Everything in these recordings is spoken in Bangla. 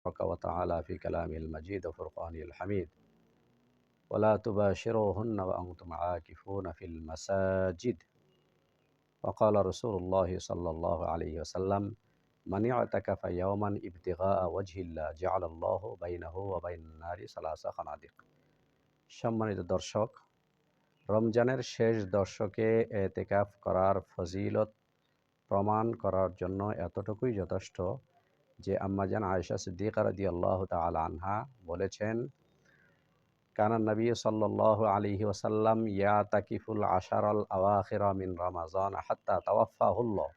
وتعالى في كلامه المجيد وفرقانه الحميد ولا تباشروهن وأنتم عاكفون في المساجد وقال رسول الله صلى الله عليه وسلم من اعتكف يوما ابتغاء وجه الله جعل الله بينه وبين النار ثلاث خنادق। সম্মানিত দর্শক, রমজানের শেষ দশকে এতেকাফ করার ফজিলত প্রমাণ করার জন্য এতটুকুই যথেষ্ট যে আম্মাজান আয়েশা সিদ্দিকা রাদিয়াল্লাহু তাআলা আনহা বলেছেন, কানা নবী সাল্লাল্লাহু আলাইহি ওয়াসাল্লাম ইয়াতাকিফুল আশারাল আওয়াখিরা মিন রমাযান হাত্তা তাওয়াফাহুল্লাহ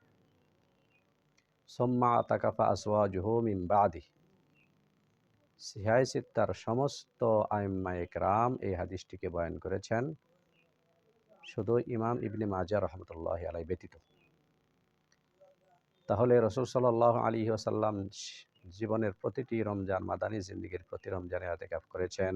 সুম্মা আতাকাফা আজওয়াজুহু মিন বাদিহি। সিহাহ সিত্তার সমস্ত আইম্মায়ে কেরাম এই হাদিসটিকে বয়ান করেছেন, শুধু ইমাম ইবনে মাজাহ রাহমাতুল্লাহি আলাইহি ব্যতীত। তাহলে রাসূল সাল্লাল্লাহু আলাইহি ওয়াসাল্লাম জীবনের প্রতিটি রমজান, মাদানী জিন্দেগীর প্রতি রমজানে ইতিকাফ করেছেন।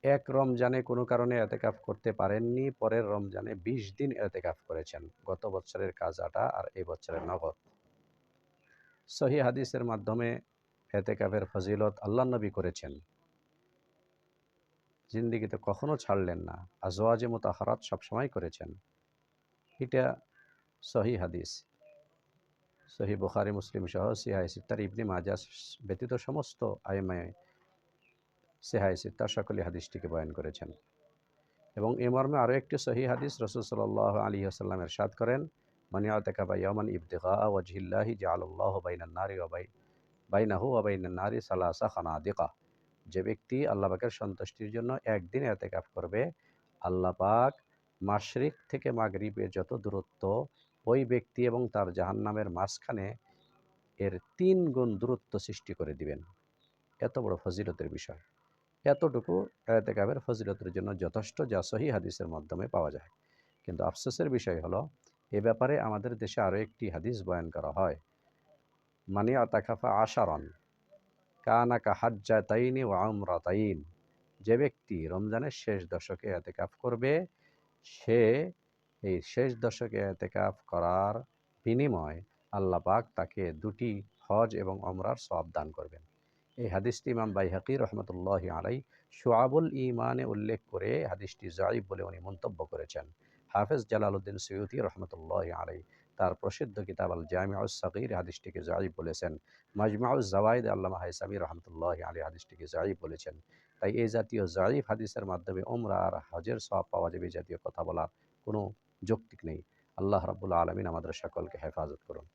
এক রমজানে কোনো কারণে ইতিকাফ করতে পারেননি, পরের রমজানে ২০ দিন ইতিকাফ করেছেন। গত বছরের কাজাটা আর এই বছরের নগদ। সহিহ হাদিসের মাধ্যমে ইতিকাফের ফজিলত আল্লাহর নবী করেছেন, জিন্দেগিতে কখনো ছাড়লেন না। আজওয়াজে মুতাহহারাত সবসময় করেছেন। এটা সহিহ হাদিস। সহিহ বুখারী, মুসলিম সহ সিহাহ সিত্তার ইবনে মাজাহ ব্যতীত সমস্ত আইম্মায়ে সিহাহ সিত্তা সকলে হাদিসটিকে বয়ান করেছেন। এবং এ মর্মে আরও একটি সহিহ হাদিস রাসূল সাল্লাল্লাহু আলাইহি ওয়াসাল্লাম ইরশাদ করেন, মান ইয়াতাকাফা ইয়াওমান ইবতিগা ওয়াজহিল্লাহি জাআলাল্লাহু বাইনান নারি ওয়া বাইনাহু ওয়া বাইনান নারি সালাসা খানাদিকা। যে ব্যক্তি আল্লাহ পাকের সন্তুষ্টির জন্য একদিন ইতিকাফ করবে, আল্লাহ পাক মাশরিক থেকে মাগরিবের যত দূরত্ব, ওই ব্যক্তি এবং তার জাহান্নামের মাঝখানে এর ৩ গুণ দূরত্ব সৃষ্টি করে দিবেন। এত বড় ফজিলতের বিষয়। এতটুকু ইতিকাফের ফজিলতের জন্য যথেষ্ট, যা সহিহ হাদিসের মাধ্যমে পাওয়া যায়। কিন্তু আফসোসের বিষয় হলো, এ ব্যাপারে আমাদের দেশে আরও একটি হাদিস বয়ান করা হয়, মানি আতাকাফা আশারান কানা কাহাজ্জাতাইনি ওয়া উমরাতাইন। যে ব্যক্তি রমজানের শেষ দশকে ইতিকাফ করবে, সে এই শেষ দশকে ইতিকাফ করার বিনিময় আল্লাহ পাক তাকে ২টি হজ এবং উমরার সওয়াব দান করবেন। এই হাদিসটি ইমাম বাইহাকী রহমতুল্লাহি আলাইহি শুআবুল ঈমানে উল্লেখ করে হাদিসটি যায়ীফ বলে উনি মন্তব্য করেছেন। হাফেজ জালালউদ্দিন সুয়ুতী রহমতুল্লাহি আলাইহি তার প্রসিদ্ধ কিতাব আল জামিউস সাগীর হাদিসটিকে যায়ীফ বলেছেন। মাজমাউজ জাওয়ায়েদ আল্লামা হায়সামী রহমতুল্লাহি আলাইহি হাদিসটিকে যায়ীফ বলেছেন। তাই এই জাতীয় যায়ীফ হাদিসের মাধ্যমে উমরা আর হজের সওয়াব পাওয়া যাবে, জাতীয় কথা বলার কোনো যৌক্তিক নেই। আল্লাহ রাব্বুল আলামিন আমাদের সকলকে হেফাজত করুন।